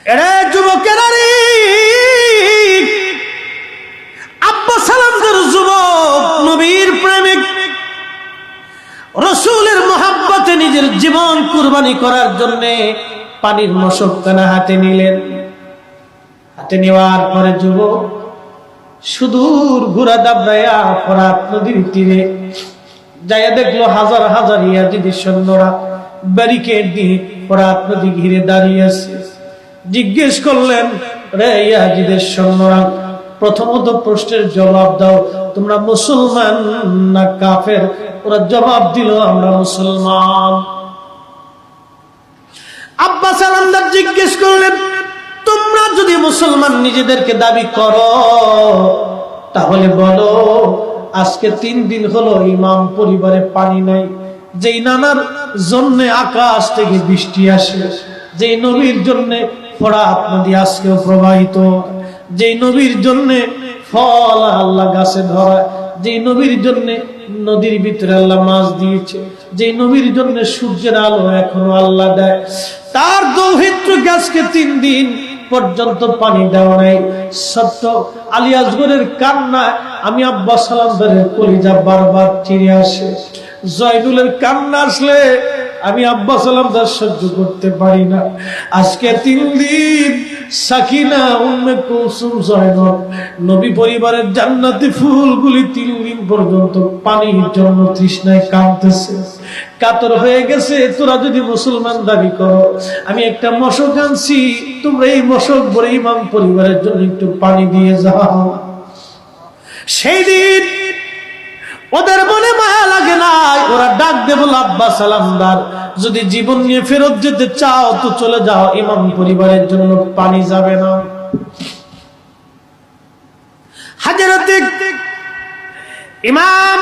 এরে যুবকেরা রে, আব্বা সালামদার যুবক, নবীর প্রেমিক, রাসূলের মহব্বতে নিজের জীবন কুরবানি করার জন্য পানির মশকখানা হাতে নিলেন। হাতে নেওয়ার পরে যুবক সুদূর ঘোড়া দাবড়াইয়া ফোরাত নদীর তীরে যাইয়া দেখলো হাজার হাজার ইয়াজিদের সৈন্যরা ব্যারিকেড দিয়ে ফোরাত নদী ঘিরে দাঁড়িয়ে আছে। জিজ্ঞেস করলেন, রে ইয়াজিদের সৈন্যরা, প্রথমত প্রশ্নের জবাব দাও, তোমরা মুসলমান না কাফের? ওরা জবাব দিল, আমরা মুসলমান। আব্বা সালামদার জিজ্ঞেস করলেন, তোমরা যদি মুসলমান নিজেদেরকে দাবি করো তাহলে বলো, আজকে 3 দিন হলো ইমাম পরিবারে পানি নাই, যেই নানার জন্য আকাশ থেকে বৃষ্টি আসে, যেই নবীর জন্য ফোরাত নদী আজকেও প্রবাহিত, যেই নবীর জন্য ফল আল্লাহ গাছে ধরায়, যেই নবীর জন্য নদীর ভিতরে আল্লাহ মাছ দিয়েছে, যেই নবীর জন্য সূর্যের আলো এখনো আল্লাহ দেয়, তার দৌহিত্র গাছকে 3 দিন পর্যন্ত পানি দেওয়া নাই। সত্য আলী আসগরের কান্নায় আমি আব্বা সালামদারের কলিজা বারবার চিরে আসে। জয়নুলের কান্না আসলে আমি আব্বা সালামদার সহ্য করতে পারি না। আজকে 3 দিন সাকিনা, উম্মে কুলসুম, জয়নব, নবী পরিবারের জান্নাতি ফুলগুলি 3 দিন পর্যন্ত পানির জন্য তৃষ্ণায় কাঁদতেছে, কাতর হয়ে গেছে। তোরা যদি মুসলমান দাবি করো, আমি একটা মশক আনছি, তোমরা এই মশক ভরে ইমাম পরিবারের জন্য একটু পানি দিয়ে যাও। সেই দিন ওদের মনে মায়া লাগে নাই, ওরা ডাক দে বল, আব্বা সালামদার, যদি জীবন নিয়ে ফেরত যেতে চাও তো চলে যাও, ইমাম পরিবারের জন্য পানি যাবে না। হযরতে ইমাম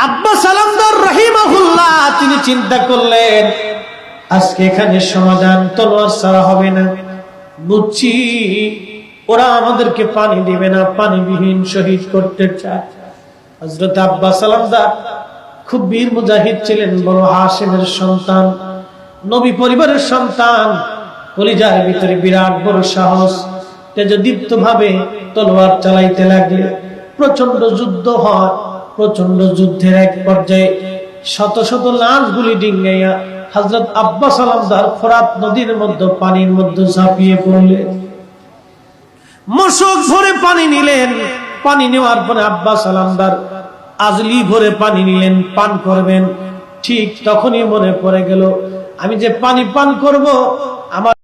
আব্বা সালামদার রাহিমাহুল্লাহ তিনি চিন্তা করলেন, আজকে এখানে সমাধান তলোয়ার ছাড়া হবে না। বুঝছি ওরা আমাদেরকে পানি দিবে না, পানিবিহীন শহীদ করতে চায়। হযরত আব্বা সালামদার খুব বীর মুজাহিদ ছিলেন, বড় হাশিমের সন্তান, নবী পরিবারের সন্তান, কলিজার ভিতরে বিরাট বড় সাহস, তেজদীপ্ত ভাবে তলোয়ার চালাইতে লাগলে প্রচন্ড যুদ্ধ হয়। প্রচন্ড যুদ্ধের এক পর্যায়ে শত শত লাশগুলি ডিঙ্গাইয়া হযরত আব্বা সালামদার ফোরাত নদীর মধ্যে পানির মধ্যে ঝাঁপিয়ে পড়লেন। মশক ভরে পানি নিলেন। পানি নেওয়ার পরে আব্বা সালামদার আজলি ভরে পানি নিলেন, পান করবেন। ঠিক তখনই মনে পড়ে গেল, আমি যে পানি পান করব আমার